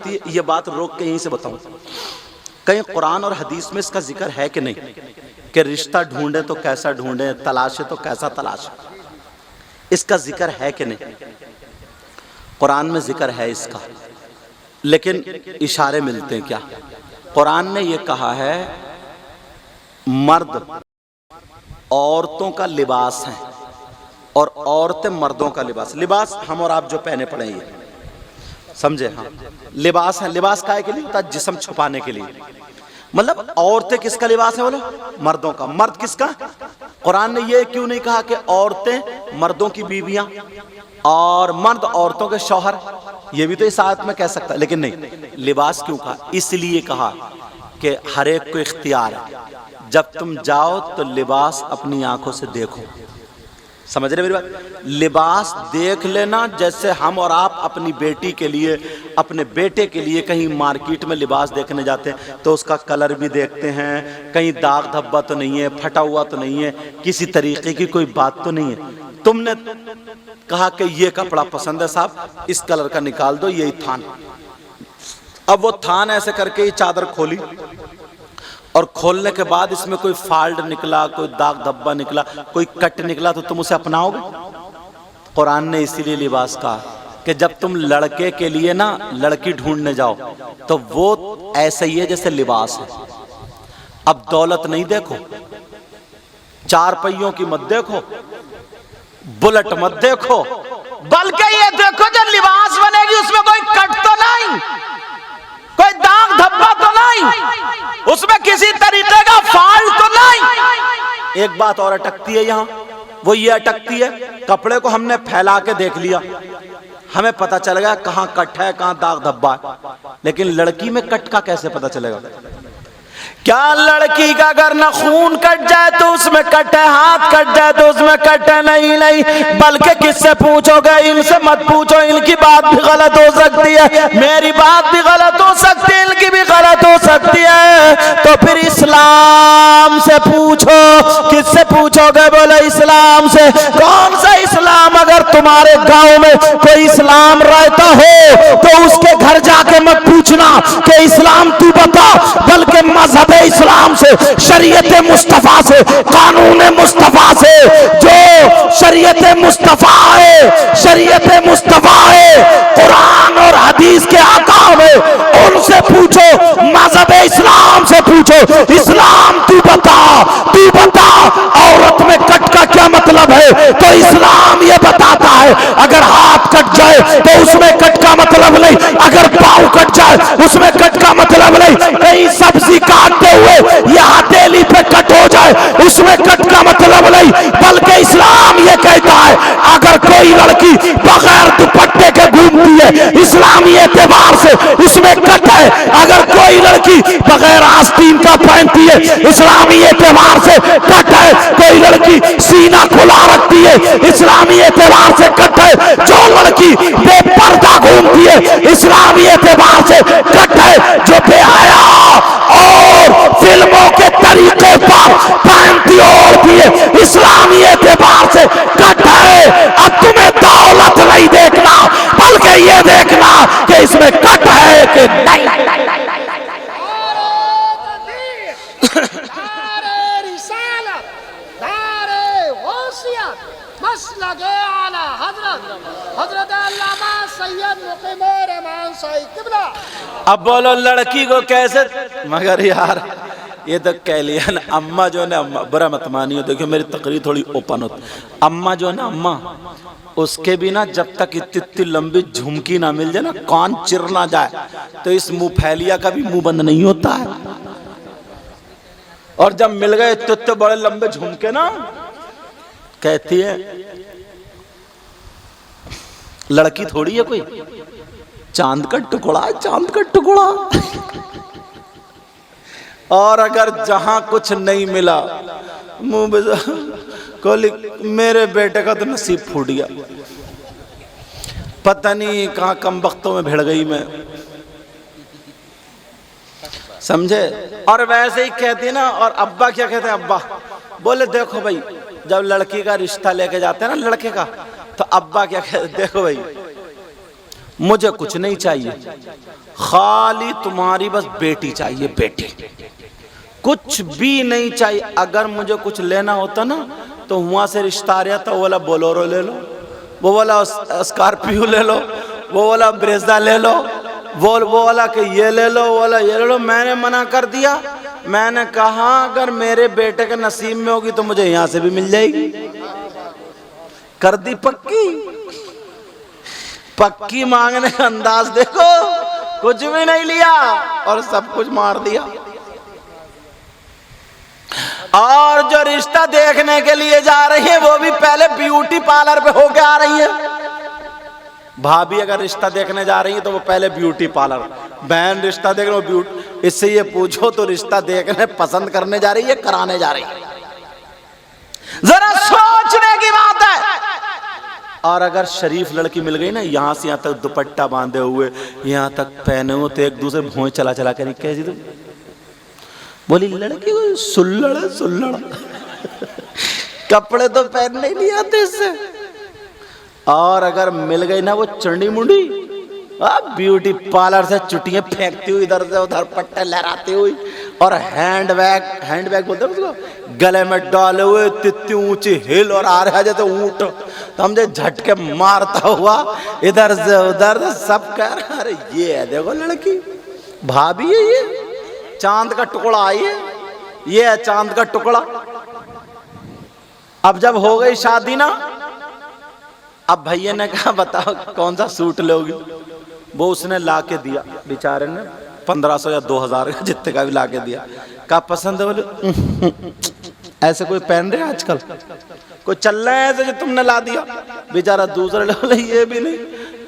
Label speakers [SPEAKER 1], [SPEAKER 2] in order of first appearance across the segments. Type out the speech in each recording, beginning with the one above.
[SPEAKER 1] सकती है, ये बात रोक के यहीं से बताऊं, कहीं कुरान और हदीस में इसका जिक्र है कि नहीं कि रिश्ता ढूंढे तो कैसा ढूंढे, तलाशे तो कैसा तलाशे, इसका जिक्र है कि नहीं? कुरान में जिक्र है इसका, लेकिन इशारे मिलते हैं क्या? कुरान ने ये कहा है मर्द औरतों का लिबास है और औरतें मर्दों का लिबास। लिबास हम और आप जो पहने पड़े हैं ये समझे? हाँ, लिबास है। लिबास काहे के लिए होता है? जिस्म छुपाने के लिए। मतलब औरतें किसका लिबास है? बोलो, मर्दों का। मर्द किसका? कुरान ने ये क्यों नहीं कहा कि औरतें मर्दों की बीवियां और मर्द औरतों के शौहर? ये भी तो इस आयत में कह सकता है, लेकिन नहीं। लिबास क्यों कहा? इसलिए कहा कि हर एक को इख्तियार है, जब तुम जाओ तो लिबास अपनी आंखों से देखो। समझ रहे मेरी बात? लिबास देख लेना, जैसे हम और आप अपनी बेटी के लिए, अपने बेटे के लिए कहीं मार्केट में लिबास देखने जाते हैं तो उसका कलर भी देखते हैं, कहीं दाग धब्बा तो नहीं है, फटा हुआ तो नहीं है, किसी तरीके की कोई बात तो नहीं है। तुमने कहा कि ये कपड़ा पसंद है साहब, इस कलर का निकाल दो, यही थान। अब वो थान ऐसे करके ये चादर खोली और खोलने के बाद इसमें कोई फाल्ट निकला, कोई दाग धब्बा निकला, कोई कट निकला, तो तुम उसे अपनाओगे? कुरान ने इसीलिए लिबास कहा कि जब तुम लड़के के लिए ना लड़की ढूंढने जाओ तो वो ऐसा ही है जैसे लिबास है। अब दौलत नहीं देखो, चार पहियों की मत देखो, बुलेट मत देखो, बल्कि ये देखो जो लिबास बनेगी उसमें कोई कट तो नहीं, कोई दाग धब्बा तो नहीं, उसमें किसी तरीके का फॉल्ट तो नहीं। एक बात और अटकती है यहाँ, वो ये अटकती है, कपड़े को हमने फैला के देख लिया, हमें पता चल गया कहाँ कट है, कहाँ दाग धब्बा है, लेकिन लड़की में कट का कैसे पता चलेगा? क्या लड़की का अगर न खून कट जाए तो उसमें कट है, हाथ कट जाए तो उसमें कट है? नहीं नहीं, बल्कि किससे पूछोगे? इनसे मत पूछो, इनकी बात भी गलत हो सकती है, मेरी बात भी गलत हो सकती है, इनकी भी गलत हो सकती है। तो फिर इस्लाम से पूछो। किससे पूछोगे? बोले इस्लाम से। कौन सा इस्लाम? अगर तुम्हारे गांव में कोई इस्लाम रहता हो तो उसके घर जाके मत पूछना कि इस्लाम तू बता, बल्कि मजहब इस्लाम से, शरीयत मुस्तफा से, कानून मुस्तफा से, जो शरीयत मुस्तफा है, शरीयत मुस्तफा है, कुरान और हदीस के आकाम है, उनसे पूछो, मजहब इस्लाम से पूछो, इस्लाम तू बता, तू बता औरत में कट का क्या मतलब है? तो इस्लाम ये बताता है अगर हाथ कट जाए तो उसमें कट का मतलब नहीं, अगर पाँव कट जाए उसमें कट का मतलब नहीं, कहीं सब्जी काटते हुए या हथेली पे कट हो जाए उसमें कट का मतलब नहीं, बल्कि इस्लाम ये कहता है अगर कोई लड़की बगैर दुपट्टे के घूमती है, इस्लामी एतबार से उसमें कट है। अगर कोई लड़की बगैर आस्तीन का पहनती है, इस्लामी एतबार से कट है। कोई लड़की सीना खुला रखती है, इस्लामी एतबार से कट है। जो लड़की बेपर्दा घूमती है, इस्लामी एतबार से कट है। जो बेहया और फिल्मों के तरीके पर पहनती औरती है, इस्लामी एतबार से कट है। अब तुम्हें दौलत नहीं देखना, बल्कि ये देखना कि इसमें कट है कि नहीं। अब बोलो लड़की को कैसे? मगर यार ये तो कह लिया ना, अम्मा जो है ना, अम्मा बुरा मत मानियो, देखियो मेरी तकरीर थोड़ी ओपन होती, अम्मा जो है ना, अम्मा उसके भी ना जब तक इतनी लंबी झुमकी ना मिल जाए ना, कान चिर ना जाए, तो इस मुंह फैलिया का भी मुंह बंद नहीं होता है। और जब मिल गए इतने बड़े लंबे झुमके ना, कहती है लड़की थोड़ी है कोई, चांद का टुकड़ा है, चांद का टुकड़ा। और अगर जहां कुछ नहीं मिला, मुंह कोली, मेरे बेटे का तो नसीब फूट गया, पता नहीं कहां कम वक्तों में भिड़ गई मैं, समझे? और वैसे ही कहती ना। और अब्बा क्या कहते हैं? अब्बा बोले देखो भाई, जब लड़की का रिश्ता लेके जाते हैं ना लड़के का, तो अब्बा क्या कहते हैं? देखो भाई, मुझे कुछ नहीं चाहिए, खाली तुम्हारी बस बेटी चाहिए, बेटी, कुछ भी नहीं चाहिए। अगर मुझे कुछ लेना होता ना तो वहां से रिश्ता आ रहा था, वो बोला बोलोरो ले लो, वो बोला स्कॉर्पियो ले लो, वो बोला ब्रेजा ले लो, वो बोला कि ये ले लो, वो बोला ये ले लो। मैंने मना कर दिया। मैंने कहा अगर मेरे बेटे के नसीब में होगी तो मुझे यहां से भी मिल जाएगी। कर दी पक्की। पक्की मांगने का अंदाज देखो, कुछ भी नहीं लिया और सब कुछ मार दिया। और जो रिश्ता देखने के लिए जा रही है वो भी पहले ब्यूटी पार्लर पे होके आ रही है। भाभी अगर रिश्ता देखने जा रही है तो वो पहले ब्यूटी पार्लर, बहन रिश्ता देखने वो ब्यूटी। इससे ये पूछो तो रिश्ता देखने पसंद करने जा रही है, कराने जा रही है? जरा सोचने की बात है। और अगर शरीफ लड़की मिल गई ना, यहां से यहां तक दुपट्टा बांधे हुए, यहां तक पहने हुए, तो एक दूसरे भोंय चला चला करी, कैसी तुम बोली लड़की को सुल्लड़ सुल्लड़ कपड़े तो पहनने ही नहीं आते इससे। और अगर मिल गई ना वो चंडी मुंडी, ब्यूटी पार्लर से चुटियां फेंकती हुई, इधर से उधर पट्टे लहराती हुई, और हैंड बैग बोलते हैं उसको, गले में डाले हुए, तित्ती ऊंची हिल और आ रहा है जैसे ऊंट, समझे, झटके मारता हुआ इधर से उधर से। सब कह रहे अरे ये है देखो लड़की, भाभी है ये, चांद का टुकड़ा आई है, ये है चांद का टुकड़ा। अब जब हो गई शादी ना, अब भैया ने कहा बताओ कौन सा सूट लोगी? वो उसने ला के दिया, बेचारे ने 1500 या 2000 का जितने का भी ला के दिया। कहा पसंद है? बोले ऐसे कोई पहन रहे आजकल, कोई चल रहा है ऐसे जो तुमने ला दिया? बेचारा दूसरा ला, बोले ये भी नहीं।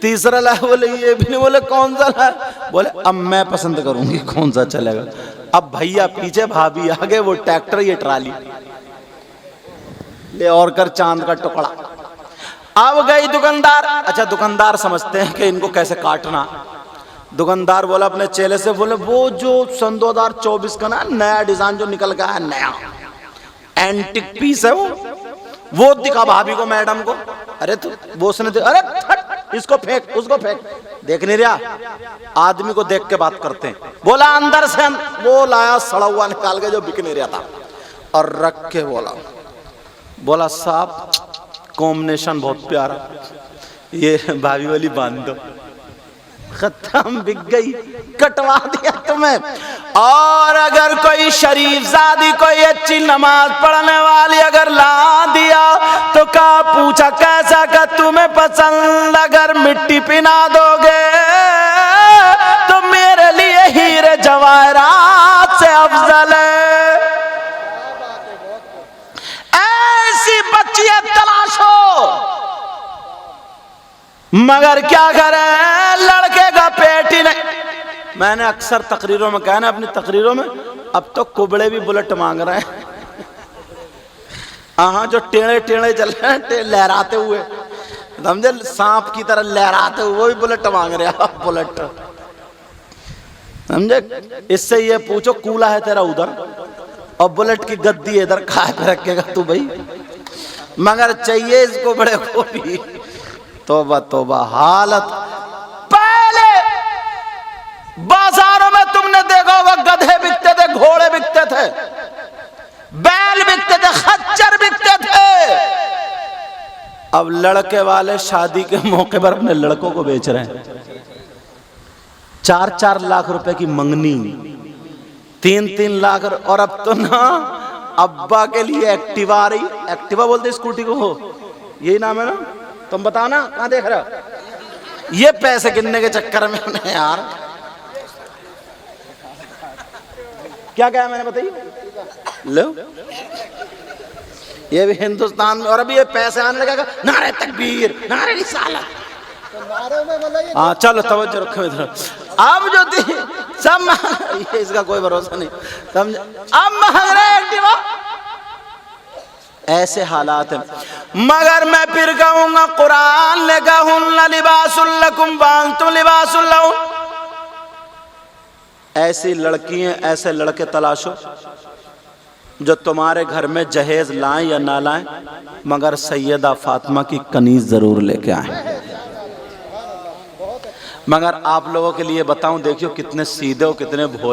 [SPEAKER 1] तीसरा ला, बोले ये भी नहीं। बोले कौन सा ला? बोले अब मैं पसंद करूंगी कौन सा चलेगा। अब भैया पीछे, भाभी आगे, वो ट्रैक्टर ये ट्राली ले और कर चांद का टुकड़ा। अब गई दुकानदार। अच्छा दुकानदार समझते हैं कि इनको कैसे काटना। दुकानदार बोला अपने चेले से, बोले वो जो सन 2024 का ना नया डिजाइन जो निकल गया है, नया एंटिक पीस है, वो दिखा भाभी को, मैडम को। अरे तो वो उसने अरे थट, इसको फेंक, उसको फेंक, देख नहीं रहा? आदमी को देख के बात करते हैं। बोला अंदर से वो लाया सड़ा हुआ निकाल के जो बिक नहीं रहा था, और रख के बोला साहब कॉम्बिनेशन बहुत प्यारा, ये भाभी वाली बांध दो। खत्म, बिक गई, कटवा दिया तुम्हें। और अगर कोई शरीफ शादी, कोई अच्छी नमाज पढ़ने वाली अगर ला दिया तो क्या पूछा कैसा का तुम्हें पसंद? अगर मिट्टी पिना दोगे तो मेरे लिए हीरे जवाहरात से अफजल है। ऐसी बच्चियां तलाशो, मगर क्या करें, लड़के का पेट ही नहीं। मैंने अक्सर तकरीरों में कहा ना, अपनी तकरीरों में, अब तो कुबड़े भी बुलेट मांग रहे हैं। हाँ, जो टेढ़े टेढ़े चल रहे हैं लहराते हुए, समझे, सांप की तरह लहराते हुए, वो भी बुलेट मांग रहे हैं। बुलेट, समझे। इससे ये पूछो कूला है तेरा उधर और बुलेट की गद्दी इधर, खाए पे रखेगा तू भाई? मगर चाहिए इसको बड़े को भी। तौबा तौबा हालत। पहले बाजारों में तुमने देखा होगा गधे बिकते थे, घोड़े बिकते थे, बैल बिकते थे, खच्चर बिकते थे। अब लड़के वाले शादी के मौके पर अपने लड़कों को बेच रहे हैं। 4-4 लाख रुपए की मंगनी, 3-3 लाख। और अब तो ना अब्बा के लिए एक्टिवा आ रही। एक्टिवा बोलते स्कूटी को, यही नाम है ना? तुम बताओ ना, कहां देख रहे हो? ये पैसे गिनने के चक्कर में उन्हें यार क्या कहा मैंने, बताइए। लो, ये भी हिंदुस्तान में, और अभी ये पैसे आने लगेगा। नारे तकबीर, नारे रिसालत। हाँ चलो तवज्जो रखो इधर। अब जो थी सब ये, इसका कोई भरोसा नहीं, समझे। अब महंग रहे एक्टिवा। ऐसे हालात हैं। मगर मैं फिर कहूंगा, कुरान ने कहा लिबासुल लकुम व अंतुम लिबासुल लहुम। ऐसी लड़कियां, ऐसे लड़के तलाशो जो तुम्हारे घर में जहेज लाएं या ना लाएं, मगर सैयदा फातिमा की कनीज जरूर लेके आए। मगर आप लोगों के लिए बताऊं, देखियो कितने सीधे और कितने भोले